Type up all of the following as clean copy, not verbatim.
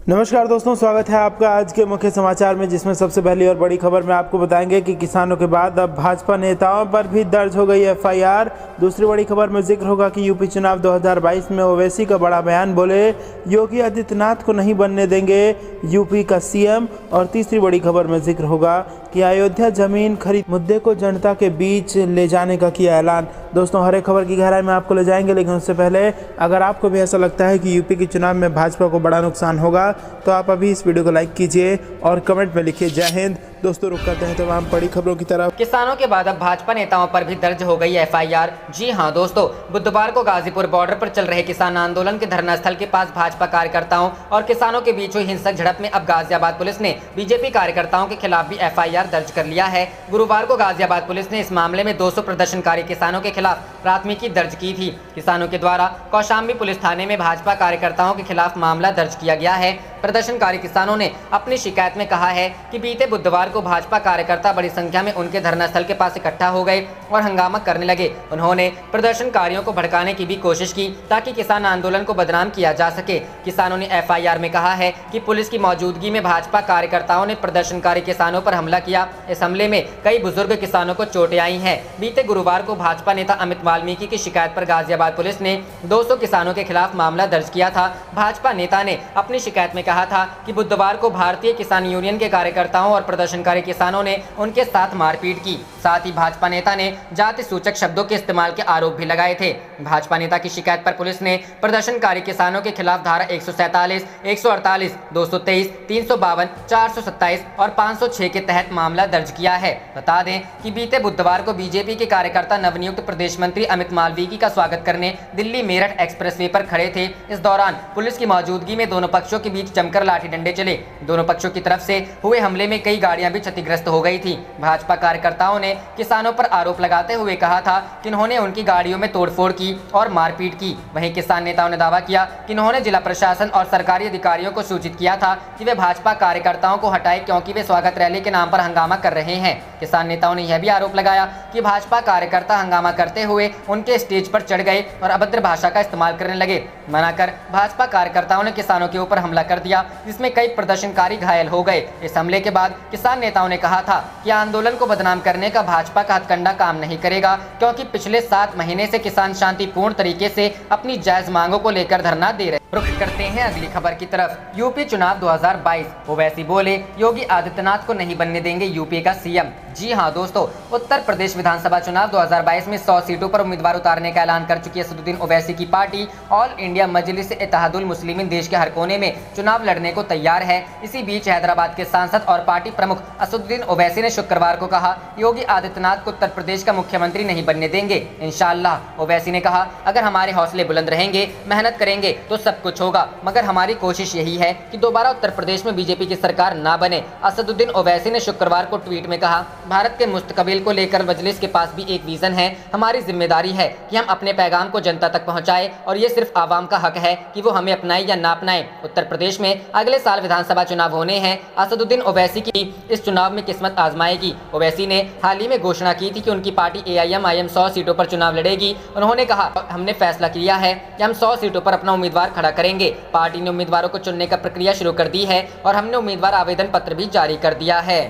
नमस्कार दोस्तों, स्वागत है आपका आज के मुख्य समाचार में, जिसमें सबसे पहली और बड़ी खबर में आपको बताएंगे कि किसानों के बाद अब भाजपा नेताओं पर भी दर्ज हो गई एफआईआर। दूसरी बड़ी खबर में जिक्र होगा कि यूपी चुनाव 2022 में ओवैसी का बड़ा बयान, बोले योगी आदित्यनाथ को नहीं बनने देंगे यूपी का सीएम। और तीसरी बड़ी खबर में जिक्र होगा कि अयोध्या जमीन खरीद मुद्दे को जनता के बीच ले जाने का किया ऐलान। दोस्तों, हर एक खबर की गहराई में आपको ले जाएंगे, लेकिन उससे पहले अगर आपको भी ऐसा लगता है कि यूपी के चुनाव में भाजपा को बड़ा नुकसान होगा तो आप अभी इस वीडियो को लाइक कीजिए और कमेंट में लिखिए जय हिंद। दोस्तों, रुक करते हैं तमाम बड़ी खबरों की तरफ। किसानों के बाद अब भाजपा नेताओं पर भी दर्ज हो गई एफआईआर। जी हां दोस्तों, बुधवार को गाजीपुर बॉर्डर पर चल रहे किसान आंदोलन के धरना स्थल के पास भाजपा कार्यकर्ताओं और किसानों के बीच हुई हिंसक झड़प में अब गाजियाबाद पुलिस ने बीजेपी कार्यकर्ताओं के खिलाफ भी एफआईआर दर्ज कर लिया है। गुरुवार को गाजियाबाद पुलिस ने इस मामले में 200 प्रदर्शनकारी किसानों के खिलाफ प्राथमिकी दर्ज की थी। किसानों के द्वारा कौशाम्बी पुलिस थाने में भाजपा कार्यकर्ताओं के खिलाफ मामला दर्ज किया गया है। प्रदर्शनकारी किसानों ने अपनी शिकायत में कहा है कि बीते बुधवार को भाजपा कार्यकर्ता बड़ी संख्या में उनके धरना स्थल के पास इकट्ठा हो गए और हंगामा करने लगे। उन्होंने प्रदर्शनकारियों को भड़काने की भी कोशिश की ताकि किसान आंदोलन को बदनाम किया जा सके। किसानों ने एफआईआर में कहा है कि पुलिस की मौजूदगी में भाजपा कार्यकर्ताओं ने प्रदर्शनकारी किसानों पर हमला किया। इस हमले में कई बुजुर्ग किसानों को चोटें आई हैं। बीते गुरुवार को भाजपा नेता अमित वाल्मीकि की शिकायत पर गाजियाबाद पुलिस ने 200 किसानों के खिलाफ मामला दर्ज किया था। भाजपा नेता ने अपनी शिकायत में कहा था कि बुधवार को भारतीय किसान यूनियन के कार्यकर्ताओं और प्रदर्शनकारी किसानों ने उनके साथ मारपीट की। साथ ही भाजपा नेता ने जाति सूचक शब्दों के इस्तेमाल के आरोप भी लगाए थे। भाजपा नेता की शिकायत पर पुलिस ने प्रदर्शनकारी किसानों के खिलाफ धारा 147, 148, 223, 352, 427 और 506 के तहत मामला दर्ज किया है। बता दें कि बीते बुधवार को बीजेपी के कार्यकर्ता नवनियुक्त प्रदेश मंत्री अमित मालवीय का स्वागत करने दिल्ली मेरठ एक्सप्रेसवे पर खड़े थे। इस दौरान पुलिस की मौजूदगी में दोनों पक्षों के बीच जमकर लाठी डंडे चले। दोनों पक्षों की तरफ से हुए हमले में कई गाड़ियां भी क्षतिग्रस्त हो गई थी। भाजपा कार्यकर्ताओं ने किसानों पर आरोप लगाते हुए कहा था कि इन्होंने उनकी गाड़ियों में तोड़फोड़ की और मारपीट की। वहीं किसान नेताओं ने दावा किया कि इन्होंने जिला प्रशासन और सरकारी अधिकारियों को सूचित किया था कि वे भाजपा कार्यकर्ताओं को हटाए, क्योंकि वे स्वागत रैली के नाम पर हंगामा कर रहे हैं। किसान नेताओं ने यह भी आरोप लगाया कि भाजपा कार्यकर्ता हंगामा करते हुए उनके स्टेज पर चढ़ गए और अभद्र भाषा का इस्तेमाल करने लगे। मनाकर भाजपा कार्यकर्ताओं ने किसानों के ऊपर हमला कर दिया, जिसमें कई प्रदर्शनकारी घायल हो गए। इस हमले के बाद किसान नेताओं ने कहा था कि आंदोलन को बदनाम करने का भाजपा का हथकंडा काम नहीं करेगा, क्योंकि पिछले 7 महीने से किसान शांतिपूर्ण तरीके से अपनी जायज मांगों को लेकर धरना दे रहे। रुख करते हैं अगली खबर की तरफ। यूपी चुनाव 2022, ओवैसी बोले योगी आदित्यनाथ को नहीं बनने देंगे यूपी का सीएम। जी हां दोस्तों, उत्तर प्रदेश विधानसभा चुनाव 2022 में 100 सीटों पर उम्मीदवार उतारने का ऐलान कर चुकी असदुद्दीन ओवैसी की पार्टी ऑल इंडिया मजलिस इत्तेहादुल मुस्लिमीन देश के हर कोने में चुनाव लड़ने को तैयार है। इसी बीच हैदराबाद के सांसद और पार्टी प्रमुख असदुद्दीन ओवैसी ने शुक्रवार को कहा योगी आदित्यनाथ को उत्तर प्रदेश का मुख्यमंत्री नहीं बनने देंगे, इंशाअल्लाह। ओवैसी ने कहा अगर हमारे हौसले बुलंद रहेंगे, मेहनत करेंगे तो सब कुछ होगा, मगर हमारी कोशिश यही है कि दोबारा उत्तर प्रदेश में बीजेपी की सरकार ना बने। असदुद्दीन ओवैसी ने शुक्रवार को ट्वीट में कहा भारत के मुस्तकबिल को लेकर मजलिस के पास भी एक विजन है। हमारी जिम्मेदारी है कि हम अपने पैगाम को जनता तक पहुंचाएं और ये सिर्फ आवाम का हक है कि वो हमें अपनाए या ना अपनाए। उत्तर प्रदेश में अगले साल विधानसभा चुनाव होने हैं। असदुद्दीन ओवैसी की इस चुनाव में किस्मत आजमाएगी। ओवैसी ने हाल ही में घोषणा की थी कि उनकी पार्टी AIM 100 सीटों पर चुनाव लड़ेगी। उन्होंने कहा हमने फैसला किया है कि हम 100 सीटों पर अपना उम्मीदवार खड़ा करेंगे। पार्टी ने उम्मीदवारों को चुनने का प्रक्रिया शुरू कर दी है और हमने उम्मीदवार आवेदन पत्र भी जारी कर दिया है।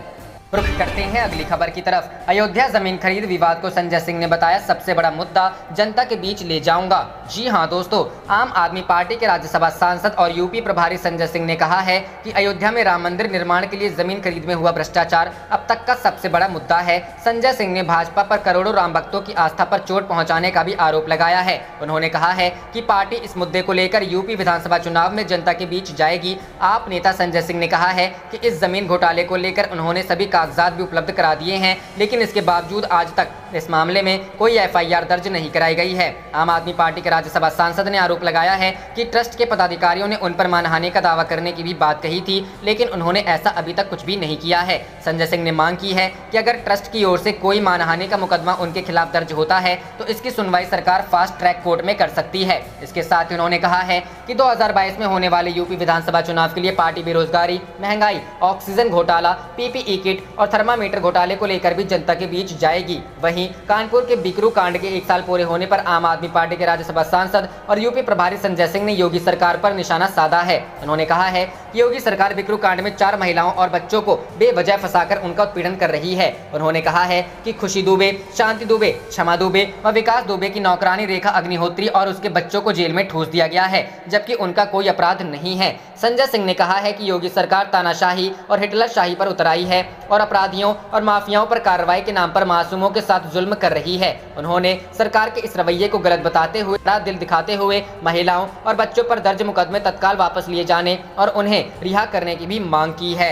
रुख करते हैं अगली खबर की तरफ। अयोध्या जमीन खरीद विवाद को संजय सिंह ने बताया सबसे बड़ा मुद्दा, जनता के बीच ले जाऊंगा। जी हां दोस्तों, आम आदमी पार्टी के राज्यसभा सांसद और यूपी प्रभारी संजय सिंह ने कहा है कि अयोध्या में राम मंदिर निर्माण के लिए जमीन खरीद में हुआ भ्रष्टाचार अब तक का सबसे बड़ा मुद्दा है। संजय सिंह ने भाजपा पर करोड़ों राम भक्तों की आस्था पर चोट पहुँचाने का भी आरोप लगाया है। उन्होंने कहा है कि पार्टी इस मुद्दे को लेकर यूपी विधानसभा चुनाव में जनता के बीच जाएगी। आप नेता संजय सिंह ने कहा है कि इस जमीन घोटाले को लेकर उन्होंने सभी कागजात भी उपलब्ध करा दिए हैं, लेकिन इसके बावजूद आज तक इस मामले में कोई एफआईआर दर्ज नहीं कराई गई है। आम आदमी पार्टी के राज्यसभा सांसद ने आरोप लगाया है कि ट्रस्ट के पदाधिकारियों ने उन पर मानहानि का दावा करने की भी बात कही थी, लेकिन उन्होंने ऐसा अभी तक कुछ भी नहीं किया है। संजय सिंह ने मांग की है कि अगर ट्रस्ट की ओर से कोई मानहानि का मुकदमा उनके खिलाफ दर्ज होता है तो इसकी सुनवाई सरकार फास्ट ट्रैक कोर्ट में कर सकती है। इसके साथ ही उन्होंने कहा है कि 2022 में होने वाले यूपी विधानसभा चुनाव के लिए पार्टी बेरोजगारी, महंगाई, ऑक्सीजन घोटाला, PPE किट और थर्मामीटर घोटाले को लेकर भी जनता के बीच जाएगी। वहीं कानपुर के बिकरू कांड के 1 साल पूरे होने पर आम आदमी पार्टी के राज्यसभा सांसद और यूपी प्रभारी संजय सिंह ने योगी सरकार पर निशाना साधा है। उन्होंने कहा है कि योगी सरकार बिकरू कांड में 4 महिलाओं और बच्चों को बेवजह फंसाकर उनका उत्पीड़न कर रही है। उन्होंने कहा है कि खुशी दुबे, शांति दुबे, क्षमा दुबे व विकास दुबे की नौकरानी रेखा अग्निहोत्री और उसके बच्चों को जेल में ठूस दिया गया है, जबकि उनका कोई अपराध नहीं है। संजय सिंह ने कहा है कि योगी सरकार तानाशाही और हिटलरशाही पर उतर आई है और अपराधियों और माफियाओं पर कार्रवाई के नाम पर मासूमों के साथ जुल्म कर रही है। उन्होंने सरकार के इस रवैये को गलत बताते हुए बड़ा दिल दिखाते हुए महिलाओं और बच्चों पर दर्ज मुकदमे तत्काल वापस लिए जाने और उन्हें रिहा करने की भी मांग की है।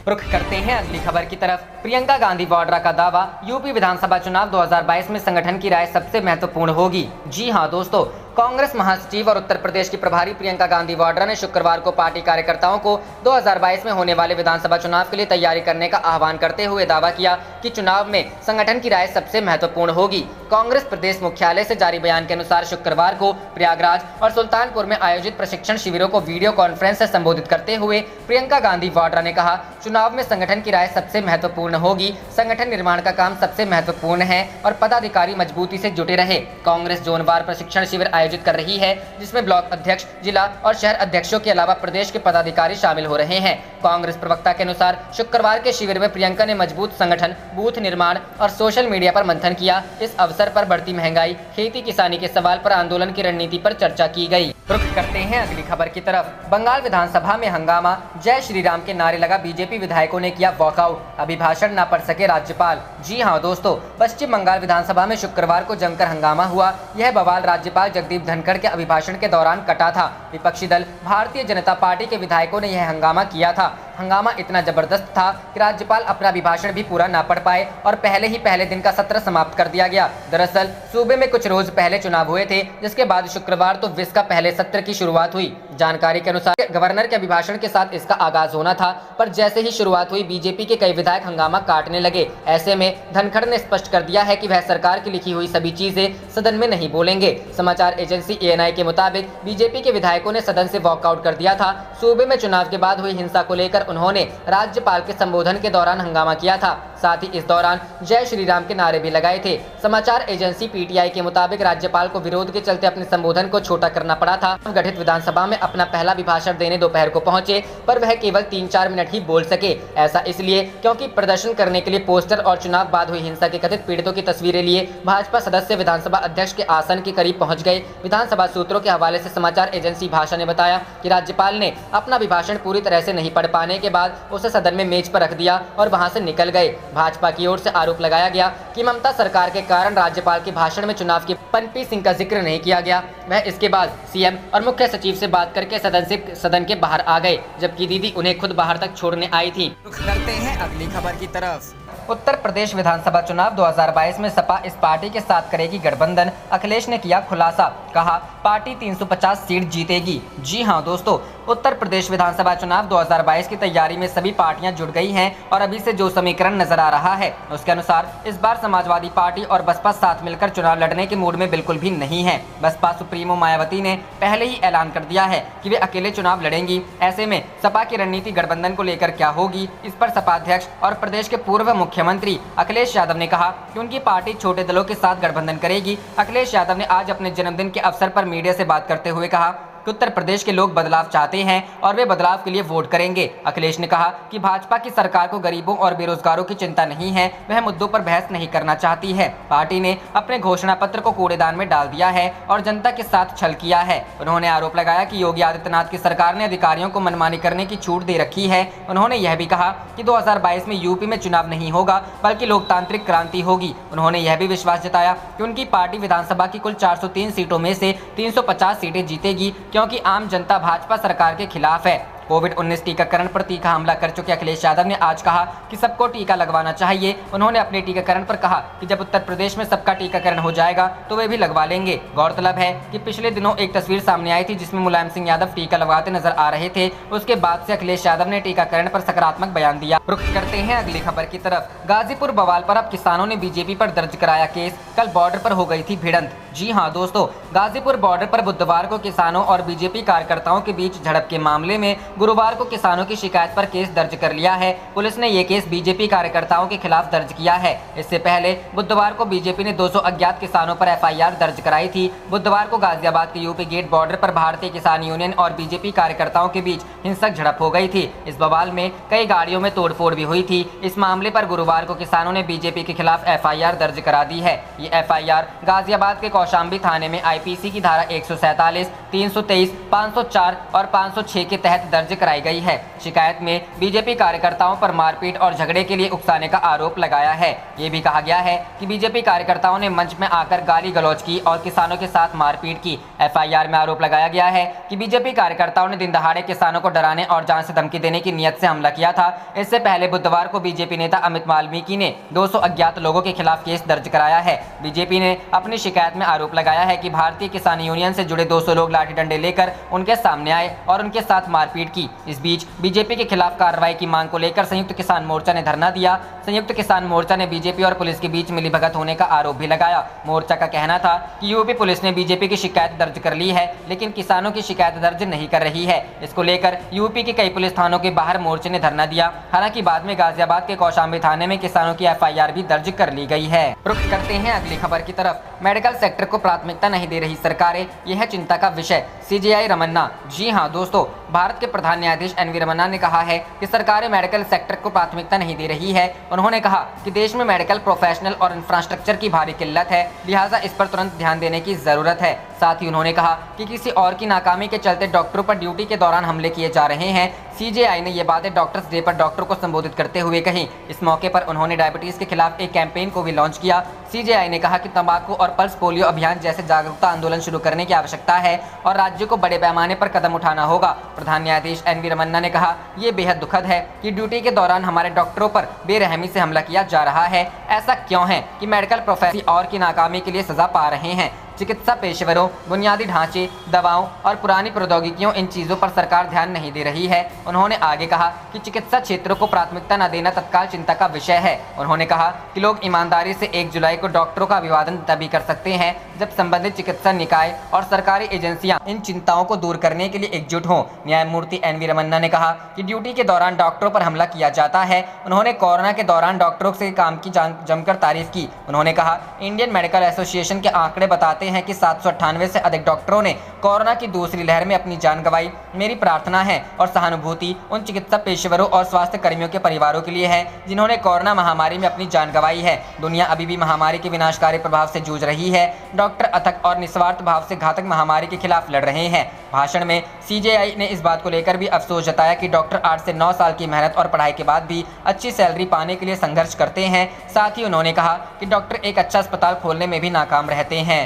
रुख करते हैं अगली खबर की तरफ। प्रियंका गांधी वाड्रा का दावा, यूपी विधानसभा चुनाव 2022 में संगठन की राय सबसे महत्वपूर्ण होगी। जी हां दोस्तों, कांग्रेस महासचिव और उत्तर प्रदेश की प्रभारी प्रियंका गांधी वाड्रा ने शुक्रवार को पार्टी कार्यकर्ताओं को 2022 में होने वाले विधानसभा चुनाव के लिए तैयारी करने का आह्वान करते हुए दावा किया कि चुनाव में संगठन की राय सबसे महत्वपूर्ण होगी। कांग्रेस प्रदेश मुख्यालय से जारी बयान के अनुसार शुक्रवार को प्रयागराज और सुल्तानपुर में आयोजित प्रशिक्षण शिविरों को वीडियो कॉन्फ्रेंस से संबोधित करते हुए प्रियंका गांधी वाड्रा ने कहा, चुनाव में संगठन की राय सबसे महत्वपूर्ण होगी। संगठन निर्माण का काम सबसे महत्वपूर्ण है और पदाधिकारी मजबूती से जुटे रहे। कांग्रेस जोनवार प्रशिक्षण शिविर आयोजित कर रही है, जिसमें ब्लॉक अध्यक्ष, जिला और शहर अध्यक्षों के अलावा प्रदेश के पदाधिकारी शामिल हो रहे हैं। कांग्रेस प्रवक्ता के अनुसार शुक्रवार के शिविर में प्रियंका ने मजबूत संगठन, बूथ निर्माण और सोशल मीडिया पर मंथन किया। इस अवसर पर बढ़ती महंगाई, खेती किसानी के सवाल पर आंदोलन की रणनीति पर चर्चा की गई। रुख करते हैं अगली खबर की तरफ। बंगाल विधानसभा में हंगामा, जय श्री राम के नारे लगा बीजेपी विधायकों ने किया वॉकआउट, अभिभाषण न पढ़ सके राज्यपाल। जी हां दोस्तों, पश्चिम बंगाल विधानसभा में शुक्रवार को जमकर हंगामा हुआ। यह बवाल राज्यपाल जगदीप धनखड़ के अभिभाषण के दौरान कटा था। विपक्षी दल भारतीय जनता पार्टी के विधायकों ने यह हंगामा किया था। हंगामा इतना जबरदस्त था कि राज्यपाल अपना अभिभाषण भी पूरा न पढ़ पाए और पहले दिन का सत्र समाप्त कर दिया गया। दरअसल सूबे में कुछ रोज पहले चुनाव हुए थे, जिसके बाद शुक्रवार तो विस का पहले सत्र की शुरुआत हुई। जानकारी के अनुसार गवर्नर के अभिभाषण के साथ इसका आगाज होना था, पर जैसे ही शुरुआत हुई बीजेपी के कई विधायक हंगामा काटने लगे। ऐसे में धनखड़ ने स्पष्ट कर दिया है कि वह सरकार की लिखी हुई सभी चीजें सदन में नहीं बोलेंगे। समाचार एजेंसी ANI के मुताबिक बीजेपी के विधायकों ने सदन से वॉकआउट कर दिया था। सूबे में चुनाव के बाद हुई हिंसा को लेकर उन्होंने राज्यपाल के संबोधन के दौरान हंगामा किया था। साथ ही इस दौरान जय श्री राम के नारे भी लगाए थे। समाचार एजेंसी PTI के मुताबिक राज्यपाल को विरोध के चलते अपने संबोधन को छोटा करना पड़ा था। गठित विधानसभा में अपना पहला अभिभाषण देने दोपहर को पहुंचे, पर वह केवल 3-4 मिनट ही बोल सके। ऐसा इसलिए क्योंकि प्रदर्शन करने के लिए पोस्टर और चुनाव बाद हुई हिंसा के कथित पीड़ितों की तस्वीरें लिए भाजपा सदस्य विधानसभा अध्यक्ष के आसन के करीब पहुंच गए। विधानसभा सूत्रों के हवाले से समाचार एजेंसी भाषा ने बताया कि राज्यपाल ने अपना अभिभाषण पूरी तरह से नहीं पढ़ पाने के बाद उसे सदन में मेज पर रख दिया और वहां से निकल गए। भाजपा की ओर से आरोप लगाया गया कि ममता सरकार के कारण राज्यपाल के भाषण में चुनाव की पनपी सिंह का जिक्र नहीं किया गया। वह इसके बाद CM और मुख्य सचिव से बात करके सदन के बाहर आ गए, जबकि दीदी उन्हें खुद बाहर तक छोड़ने आई थी। करते हैं अगली खबर की तरफ। उत्तर प्रदेश विधानसभा चुनाव 2022 में सपा इस पार्टी के साथ करेगी गठबंधन, अखिलेश ने किया खुलासा। कहा, पार्टी 350 सीट जीतेगी। जी हां दोस्तों, उत्तर प्रदेश विधानसभा चुनाव 2022 की तैयारी में सभी पार्टियां जुट गई हैं और अभी से जो समीकरण नजर आ रहा है उसके अनुसार इस बार समाजवादी पार्टी और बसपा साथ मिलकर चुनाव लड़ने के मूड में बिल्कुल भी नहीं है। बसपा सुप्रीमो मायावती ने पहले ही ऐलान कर दिया है कि वे अकेले चुनाव लड़ेंगी। ऐसे में सपा की रणनीति गठबंधन को लेकर क्या होगी, इस पर सपा अध्यक्ष और प्रदेश के पूर्व मुख्यमंत्री अखिलेश यादव ने कहा कि उनकी पार्टी छोटे दलों के साथ गठबंधन करेगी। अखिलेश यादव ने आज अपने जन्मदिन के अवसर पर मीडिया से बात करते हुए कहा कि उत्तर प्रदेश के लोग बदलाव चाहते हैं और वे बदलाव के लिए वोट करेंगे। अखिलेश ने कहा कि भाजपा की सरकार को गरीबों और बेरोजगारों की चिंता नहीं है, वह मुद्दों पर बहस नहीं करना चाहती है। पार्टी ने अपने घोषणा पत्र को कूड़ेदान में डाल दिया है और जनता के साथ छल किया है। उन्होंने आरोप लगाया कि योगी आदित्यनाथ की सरकार ने अधिकारियों को मनमानी करने की छूट दे रखी है। उन्होंने यह भी कहा कि 2022 में यूपी में चुनाव नहीं होगा बल्कि लोकतांत्रिक क्रांति होगी। उन्होंने यह भी विश्वास जताया कि उनकी पार्टी विधानसभा की कुल 403 सीटों में से 350 सीटें जीतेगी, क्योंकि आम जनता भाजपा सरकार के खिलाफ है। कोविड-19 टीकाकरण पर तीखा हमला कर चुके अखिलेश यादव ने आज कहा कि सबको टीका लगवाना चाहिए। उन्होंने अपने टीकाकरण पर कहा कि जब उत्तर प्रदेश में सबका टीकाकरण हो जाएगा तो वे भी लगवा लेंगे। गौरतलब है कि पिछले दिनों एक तस्वीर सामने आई थी जिसमें मुलायम सिंह यादव टीका लगवाते नजर आ रहे थे। उसके बाद से अखिलेश यादव ने टीकाकरण पर सकारात्मक बयान दिया। रुख करते हैं अगली खबर की तरफ। गाजीपुर बवाल पर अब किसानों ने बीजेपी पर दर्ज कराया केस। कल बॉर्डर पर हो गई थी भिड़ंत। जी हां दोस्तों, गाजीपुर बॉर्डर पर बुधवार को किसानों और बीजेपी कार्यकर्ताओं के बीच झड़प के मामले में गुरुवार को किसानों की शिकायत पर केस दर्ज कर लिया है। पुलिस ने ये केस बीजेपी कार्यकर्ताओं के खिलाफ दर्ज किया है। इससे पहले बुधवार को बीजेपी ने 200 अज्ञात किसानों पर एफआईआर दर्ज कराई थी। बुधवार को गाजियाबाद के यूपी गेट बॉर्डर पर भारतीय किसान यूनियन और बीजेपी कार्यकर्ताओं के बीच हिंसक झड़प हो गई थी। इस बवाल में कई गाड़ियों में तोड़फोड़ भी हुई थी। इस मामले पर गुरुवार को किसानों ने बीजेपी के खिलाफ एफआईआर दर्ज करा दी है। ये एफआईआर गाजियाबाद के कौशाम्बी थाने में आईपीसी की धारा 147, 323, 504 और 506 के तहत दर्ज कराई गई है। शिकायत में बीजेपी कार्यकर्ताओं पर मारपीट और झगड़े के लिए उकसाने का आरोप लगाया है। ये भी कहा गया है कि बीजेपी कार्यकर्ताओं ने मंच में आकर गाली गलौज की और किसानों के साथ मारपीट की। एफआईआर में आरोप लगाया गया है कि बीजेपी कार्यकर्ताओं ने दिन दहाड़े किसानों को डराने और जान से धमकी देने की नियत से हमला किया था। इससे पहले बुधवार को बीजेपी नेता अमित वाल्मीकि ने 200 अज्ञात लोगों के खिलाफ केस दर्ज कराया है। बीजेपी ने अपनी शिकायत में आरोप लगाया है कि भारतीय किसान यूनियन से जुड़े 200 लोग लाठी डंडे लेकर उनके सामने आए और उनके साथ मारपीट की। इस बीच बीजेपी के खिलाफ कार्रवाई की मांग को लेकर संयुक्त किसान मोर्चा ने धरना दिया। संयुक्त किसान मोर्चा ने बीजेपी और पुलिस के बीच मिलीभगत होने का आरोप भी लगाया। मोर्चा का कहना था कि यूपी पुलिस ने बीजेपी की शिकायत दर्ज कर ली है, लेकिन किसानों की शिकायत दर्ज नहीं कर रही है। इसको लेकर यूपी के कई पुलिस थानों के बाहर मोर्चे ने धरना दिया। हालांकि बाद में गाजियाबाद के कौशाम्बी थाने में किसानों की एफआईआर भी दर्ज कर ली गई है। रुख करते हैं अगली खबर की तरफ। मेडिकल सेक्टर को प्राथमिकता नहीं दे रही सरकारें, यह है चिंता का विषय। सीजेआई रमन्ना। जी हां दोस्तों, भारत के प्रधान न्यायाधीश एनवी रमन्ना ने कहा है कि सरकारें मेडिकल सेक्टर को प्राथमिकता नहीं दे रही है। उन्होंने कहा कि देश में मेडिकल प्रोफेशनल और इंफ्रास्ट्रक्चर की भारी किल्लत है, लिहाजा इस पर तुरंत ध्यान देने की जरूरत है। साथ ही उन्होंने कहा कि किसी और की नाकामी के चलते डॉक्टरों पर ड्यूटी के दौरान हमले किए जा रहे हैं। सीजेआई ने ये बातें डॉक्टर्स डे पर डॉक्टरों को संबोधित करते हुए कही। इस मौके पर उन्होंने डायबिटीज के खिलाफ एक कैंपेन को भी लॉन्च किया। सीजेआई ने कहा कि तंबाकू और पल्स पोलियो अभियान जैसे जागरूकता आंदोलन शुरू करने की आवश्यकता है और राज्यों को बड़े पैमाने पर कदम उठाना होगा। प्रधान न्यायाधीश एनवी रमन्ना ने कहा, ये बेहद दुखद है कि ड्यूटी के दौरान हमारे डॉक्टरों पर बेरहमी से हमला किया जा रहा है। ऐसा क्यों है कि मेडिकल प्रोफेशन और की नाकामी के लिए सजा पा रहे हैं? चिकित्सा पेशेवरों, बुनियादी ढांचे, दवाओं और पुरानी प्रौद्योगिकियों, इन चीज़ों पर सरकार ध्यान नहीं दे रही है। उन्होंने आगे कहा कि चिकित्सा क्षेत्रों को प्राथमिकता न देना तत्काल चिंता का विषय है। उन्होंने कहा कि लोग ईमानदारी से 1 जुलाई को डॉक्टरों का अभिवादन तभी कर सकते हैं जब संबंधित चिकित्सा निकाय और सरकारी एजेंसियां इन चिंताओं को दूर करने के लिए एकजुट हों। न्यायमूर्ति एनवी रमन्ना ने कहा कि ड्यूटी के दौरान डॉक्टरों पर हमला किया जाता है। उन्होंने कोरोना के दौरान डॉक्टरों से काम की जमकर तारीफ की। उन्होंने कहा, इंडियन मेडिकल एसोसिएशन के आंकड़े बताते हैं कि 798 से अधिक डॉक्टरों ने कोरोना की दूसरी लहर में अपनी जान गंवाई। मेरी प्रार्थना है और सहानुभूति उन चिकित्सा पेशेवरों और स्वास्थ्य कर्मियों के परिवारों के लिए है जिन्होंने कोरोना महामारी में अपनी जान गंवाई है। दुनिया अभी भी महामारी के विनाशकारी प्रभाव से जूझ रही है। डॉक्टर अथक और निस्वार्थ भाव से घातक महामारी के खिलाफ लड़ रहे हैं। भाषण में सीजेआई ने इस बात को लेकर भी अफसोस जताया कि डॉक्टर 8 से 9 साल की मेहनत और पढ़ाई के बाद भी अच्छी सैलरी पाने के लिए संघर्ष करते हैं। साथ ही उन्होंने कहा कि डॉक्टर एक अच्छा अस्पताल खोलने में भी नाकाम रहते हैं।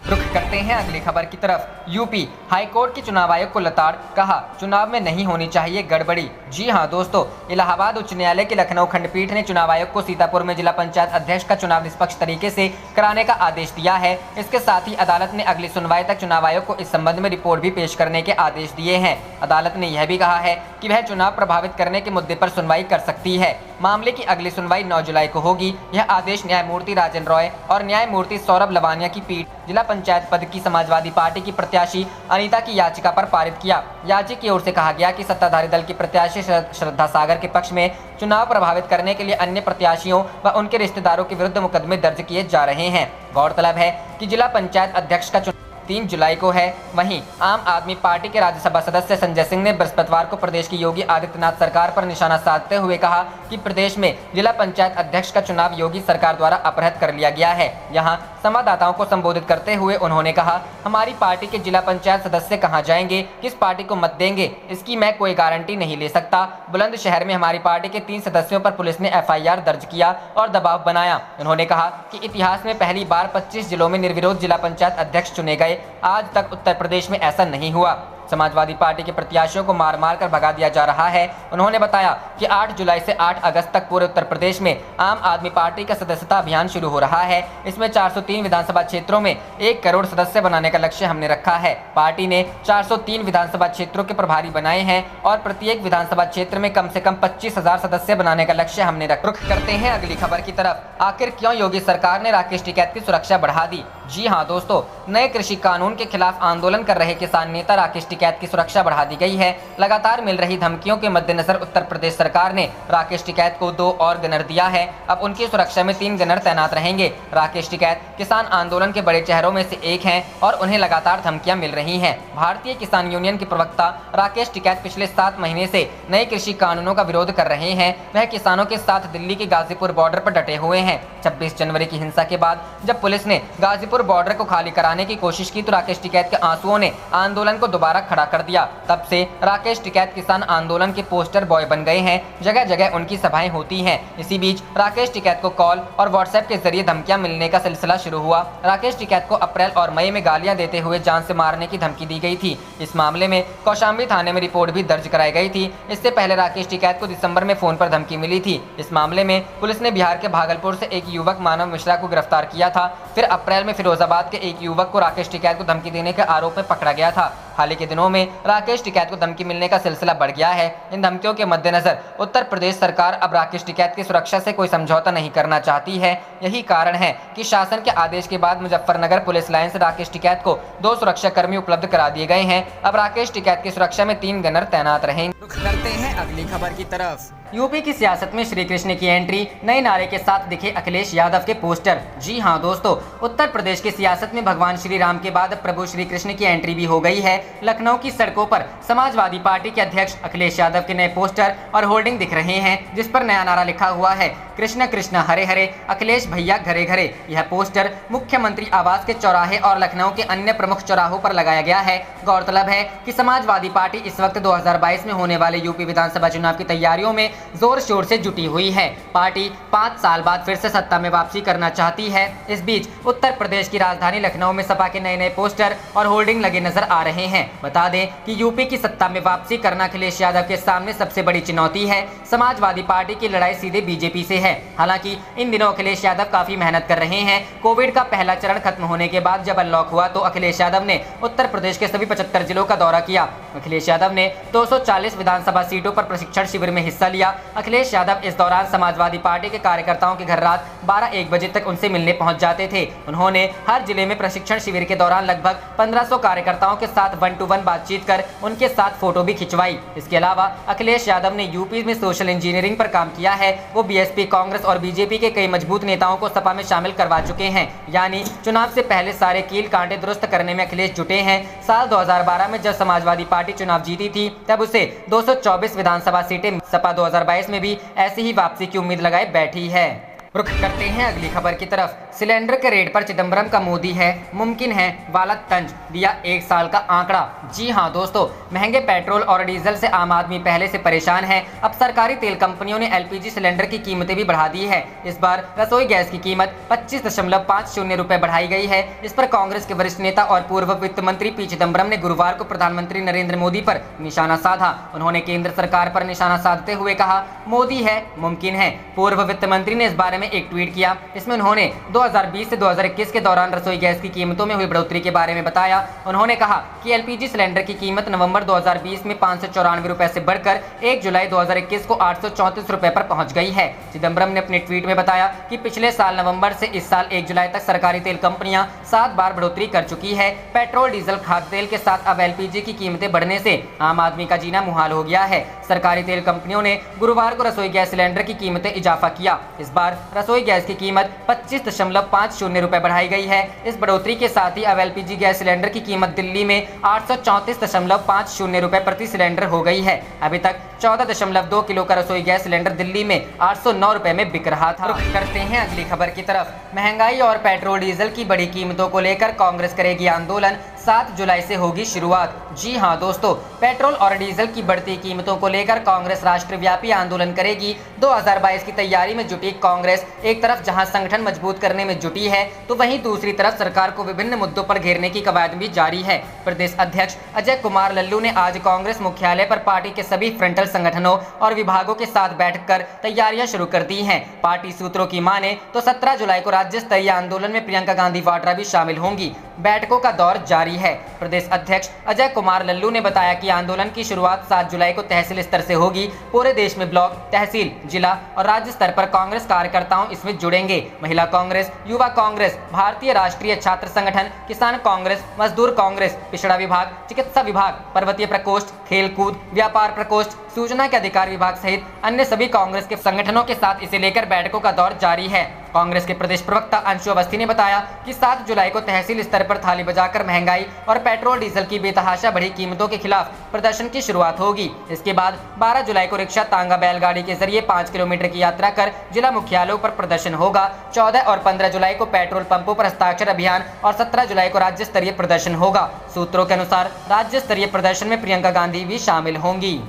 रुख करते हैं अगली खबर की तरफ। यूपी हाईकोर्ट की चुनाव आयोग को लताड़, कहा चुनाव में नहीं होनी चाहिए गड़बड़ी। जी हां दोस्तों, इलाहाबाद उच्च न्यायालय की लखनऊ खंडपीठ ने चुनाव आयोग को सीतापुर में जिला पंचायत अध्यक्ष का चुनाव निष्पक्ष तरीके से कराने का आदेश दिया है। इसके साथ ही अदालत ने अगली सुनवाई तक चुनाव आयोग को इस संबंध में रिपोर्ट भी पेश करने के आदेश दिए हैं। अदालत ने यह भी कहा है कि वह चुनाव प्रभावित करने के मुद्दे पर सुनवाई कर सकती है। मामले की अगली सुनवाई 9 जुलाई को होगी। यह आदेश न्यायमूर्ति राजन रॉय और न्यायमूर्ति सौरभ लवानिया की पीठ जिला पंचायत पद की समाजवादी पार्टी की प्रत्याशी अनीता की याचिका पर पारित किया। याचिका की ओर से कहा गया कि सत्ताधारी दल की प्रत्याशी श्रद्धा सागर के पक्ष में चुनाव प्रभावित करने के लिए अन्य प्रत्याशियों व उनके रिश्तेदारों के विरुद्ध मुकदमे दर्ज किए जा रहे हैं। गौरतलब है कि जिला पंचायत अध्यक्ष का 3 जुलाई को है। वहीं आम आदमी पार्टी के राज्यसभा सदस्य संजय सिंह ने बृहस्पतिवार को प्रदेश की योगी आदित्यनाथ सरकार पर निशाना साधते हुए कहा कि प्रदेश में जिला पंचायत अध्यक्ष का चुनाव योगी सरकार द्वारा अपहृत कर लिया गया है। यहां संवाददाताओं को संबोधित करते हुए उन्होंने कहा, हमारी पार्टी के जिला पंचायत सदस्य कहां जाएंगे, किस पार्टी को मत देंगे, इसकी मैं कोई गारंटी नहीं ले सकता। बुलंदशहर में हमारी पार्टी के 3 सदस्यों पर पुलिस ने एफआईआर दर्ज किया और दबाव बनाया। उन्होंने कहा कि इतिहास में पहली बार 25 जिलों में निर्विरोध जिला पंचायत अध्यक्ष चुने गए। आज तक उत्तर प्रदेश में ऐसा नहीं हुआ। समाजवादी पार्टी के प्रत्याशियों को मार मार कर भगा दिया जा रहा है। उन्होंने बताया कि 8 जुलाई से 8 अगस्त तक पूरे उत्तर प्रदेश में आम आदमी पार्टी का सदस्यता अभियान शुरू हो रहा है। इसमें 403 विधानसभा क्षेत्रों में 1 करोड़ सदस्य बनाने का लक्ष्य हमने रखा है। पार्टी ने 403 विधानसभा क्षेत्रों के प्रभारी बनाए हैं और प्रत्येक विधानसभा क्षेत्र में कम से कम 25,000 सदस्य बनाने का लक्ष्य हमने रुख करते हैं अगली खबर की तरफ। आखिर क्यों योगी सरकार ने राकेश टिकैत की सुरक्षा बढ़ा दी? जी हां दोस्तों, नए कृषि कानून के खिलाफ आंदोलन कर रहे किसान नेता राकेश टिकैत की सुरक्षा बढ़ा दी गई है। लगातार मिल रही धमकियों के मद्देनजर उत्तर प्रदेश सरकार ने राकेश टिकैत को 2 और गनर दिया है। अब उनकी सुरक्षा में 3 गनर तैनात रहेंगे। राकेश टिकैत किसान आंदोलन के बड़े चेहरों में से एक हैं और उन्हें लगातार धमकियां मिल रही हैं। भारतीय किसान यूनियन के प्रवक्ता राकेश टिकैत पिछले 7 महीने से नए कृषि कानूनों का विरोध कर रहे हैं। वह किसानों के साथ दिल्ली के गाजीपुर बॉर्डर पर डटे हुए हैं। 26 जनवरी की हिंसा के बाद जब पुलिस ने गाजीपुर बॉर्डर को खाली कराने की कोशिश की तो राकेश टिकैत के आंसुओं ने आंदोलन को दोबारा खड़ा कर दिया। तब से राकेश टिकैत किसान आंदोलन के पोस्टर बॉय बन गए हैं। जगह जगह उनकी सभाएं होती हैं। इसी बीच राकेश टिकैत को कॉल और व्हाट्सएप के जरिए धमकियां मिलने का सिलसिला शुरू हुआ। राकेश टिकैत को अप्रैल और मई में गालियां देते हुए जान से मारने की धमकी दी गई थी। इस मामले में कौशाम्बी थाने में रिपोर्ट भी दर्ज कराई गई थी। इससे पहले राकेश टिकैत को दिसंबर में फोन पर धमकी मिली थी। इस मामले में पुलिस ने बिहार के भागलपुर से एक युवक मानव मिश्रा को गिरफ्तार किया था। फिर अप्रैल में फिरोजाबाद के एक युवक को राकेश टिकैत को धमकी देने के आरोप में पकड़ा गया था। हाल ही के दिनों में राकेश टिकैत को धमकी मिलने का सिलसिला बढ़ गया है। इन धमकियों के मद्देनजर उत्तर प्रदेश सरकार अब राकेश टिकैत की सुरक्षा से कोई समझौता नहीं करना चाहती है। यही कारण है कि शासन के आदेश के बाद मुजफ्फरनगर पुलिस लाइन से राकेश टिकैत को 2 सुरक्षा कर्मी उपलब्ध करा दिए गए हैं। अब राकेश टिकैत की सुरक्षा में 3 गनर तैनात रहेंगे। करते हैं अगली खबर की तरफ। यूपी की सियासत में श्री कृष्ण की एंट्री, नए नारे के साथ दिखे अखिलेश यादव के पोस्टर। जी हां दोस्तों, उत्तर प्रदेश की सियासत में भगवान श्री राम के बाद प्रभु श्री कृष्ण की एंट्री भी हो गई है। लखनऊ की सड़कों पर समाजवादी पार्टी के अध्यक्ष अखिलेश यादव के नए पोस्टर और होर्डिंग दिख रहे हैं, जिस पर नया नारा लिखा हुआ है, कृष्ण कृष्ण हरे हरे, अखिलेश भैया घरे घरे। यह पोस्टर मुख्यमंत्री आवास के चौराहे और लखनऊ के अन्य प्रमुख चौराहों पर लगाया गया है। गौरतलब है कि समाजवादी पार्टी इस वक्त 2022 में होने वाले यूपी विधानसभा चुनाव की तैयारियों में जोर शोर से जुटी हुई है। पार्टी 5 साल बाद फिर से सत्ता में वापसी करना चाहती है। इस बीच उत्तर प्रदेश की राजधानी लखनऊ में सपा के नए नए पोस्टर और होर्डिंग लगे नजर आ रहे हैं। बता दें कि यूपी की सत्ता में वापसी करना अखिलेश यादव के सामने सबसे बड़ी चुनौती है। समाजवादी पार्टी की लड़ाई सीधे बीजेपी से है। हालांकि इन दिनों अखिलेश यादव काफी मेहनत कर रहे हैं। कोविड का पहला चरण खत्म होने के बाद जब अनलॉक हुआ तो अखिलेश यादव ने उत्तर प्रदेश के सभी 75 जिलों का दौरा किया। अखिलेश यादव ने 240 विधानसभा सीटों पर प्रशिक्षण शिविर में हिस्सा लिया। अखिलेश यादव इस दौरान समाजवादी पार्टी के कार्यकर्ताओं के घर रात 12-1 बजे तक उनसे मिलने पहुंच जाते थे। उन्होंने हर जिले में प्रशिक्षण शिविर के दौरान लगभग 1500 कार्यकर्ताओं के साथ 1-to-1 बातचीत कर उनके साथ फोटो भी खिंचवाई। इसके अलावा अखिलेश यादव ने यूपी में सोशल इंजीनियरिंग पर काम किया है। वो बीएसपी, कांग्रेस और बीजेपी के कई मजबूत नेताओं को सपा में शामिल करवा चुके हैं। यानी चुनाव से पहले सारे कील कांटे दुरुस्त करने में अखिलेश जुटे हैं। साल 2012 में जब समाजवादी पार्टी चुनाव जीती थी तब उसे 224 विधानसभा सीटें, सपा 2022 में भी ऐसी ही वापसी की उम्मीद लगाए बैठी है। रुख करते हैं अगली खबर की तरफ। सिलेंडर के रेट पर चिदंबरम का मोदी है मुमकिन है वाला तंज, दिया 1 साल का आंकड़ा। जी हां दोस्तों, महंगे पेट्रोल और डीजल से आम आदमी पहले से परेशान है। अब सरकारी तेल कंपनियों ने एलपीजी सिलेंडर की कीमतें भी बढ़ा दी है। इस बार रसोई गैस की कीमत 25.50 रुपए बढ़ाई गई है। इस पर कांग्रेस के वरिष्ठ नेता और पूर्व वित्त मंत्री पी चिदंबरम ने गुरुवार को प्रधानमंत्री नरेंद्र मोदी पर निशाना साधा। उन्होंने केंद्र सरकार पर निशाना साधते हुए कहा, मोदी है मुमकिन है। पूर्व वित्त मंत्री ने इस बारे में एक ट्वीट किया। इसमें उन्होंने 2020 से 2021 के दौरान रसोई गैस की कीमतों में हुई बढ़ोतरी के बारे में बताया। उन्होंने कहा कि एलपीजी सिलेंडर की कीमत नवंबर 2020 में 594 रुपए से बढ़कर 1 जुलाई 2021 को 834 रुपए पर पहुंच गई है। चिदंबरम ने अपने ट्वीट में बताया कि पिछले साल नवंबर से इस साल 1 जुलाई तक सरकारी तेल कंपनियां 7 बार बढ़ोतरी कर चुकी है। पेट्रोल, डीजल, खाद्य तेल के साथ अब एलपीजी की कीमतें बढ़ने से आम आदमी का जीना मुहाल हो गया है। सरकारी तेल कंपनियों ने गुरुवार को रसोई गैस सिलेंडर की कीमतें इजाफा किया। इस बार रसोई गैस की कीमत 25.50 रुपए बढ़ाई गई है। इस बढ़ोतरी के साथ ही अब एलपीजी गैस सिलेंडर की कीमत दिल्ली में 834.50 रुपए प्रति सिलेंडर हो गई है। अभी तक 14.2 किलो का रसोई गैस सिलेंडर दिल्ली में 809 रुपए में बिक रहा था। रुख करते हैं अगली खबर की तरफ। महंगाई और पेट्रोल डीजल की बढ़ी कीमतों को लेकर कांग्रेस करेगी आंदोलन, 7 जुलाई से होगी शुरुआत। जी हां दोस्तों, पेट्रोल और डीजल की बढ़ती कीमतों को लेकर कांग्रेस राष्ट्रव्यापी आंदोलन करेगी। 2022 की तैयारी में जुटी कांग्रेस एक तरफ जहां संगठन मजबूत करने में जुटी है तो वहीं दूसरी तरफ सरकार को विभिन्न मुद्दों पर घेरने की कवायद भी जारी है। प्रदेश अध्यक्ष अजय कुमार लल्लू ने आज कांग्रेस मुख्यालय पर पार्टी के सभी फ्रंटल संगठनों और विभागों के साथ बैठकर तैयारियां शुरू कर दी हैं। पार्टी सूत्रों की माने तो 17 जुलाई को राज्य स्तरीय आंदोलन में प्रियंका गांधी वाड्रा भी शामिल होंगी। बैठकों का दौर जारी है। प्रदेश अध्यक्ष अजय कुमार लल्लू ने बताया कि आंदोलन की शुरुआत 7 जुलाई को तहसील स्तर से होगी। पूरे देश में ब्लॉक, तहसील, जिला और राज्य स्तर पर कांग्रेस कार्यकर्ताओं इसमें जुड़ेंगे। महिला कांग्रेस, युवा कांग्रेस, भारतीय राष्ट्रीय छात्र संगठन, किसान कांग्रेस, मजदूर कांग्रेस, पिछड़ा विभाग, चिकित्सा विभाग, पर्वतीय प्रकोष्ठ, खेलकूद, व्यापार प्रकोष्ठ, सूचना के अधिकार विभाग सहित अन्य सभी कांग्रेस के संगठनों के साथ इसे लेकर बैठकों का दौर जारी है। कांग्रेस के प्रदेश प्रवक्ता अंशु अवस्थी ने बताया कि 7 जुलाई को तहसील स्तर पर थाली बजाकर महंगाई और पेट्रोल डीजल की बेतहाशा बढ़ी कीमतों के खिलाफ प्रदर्शन की शुरुआत होगी। इसके बाद 12 जुलाई को रिक्शा, तांगा, बैलगाड़ी के जरिए 5 किलोमीटर की यात्रा कर जिला मुख्यालयों पर प्रदर्शन होगा। 14 और 15 जुलाई को पेट्रोल पंपों पर हस्ताक्षर अभियान और 17 जुलाई को राज्य स्तरीय प्रदर्शन होगा। सूत्रों के अनुसार राज्य स्तरीय प्रदर्शन में प्रियंका गांधी भी शामिल होंगी।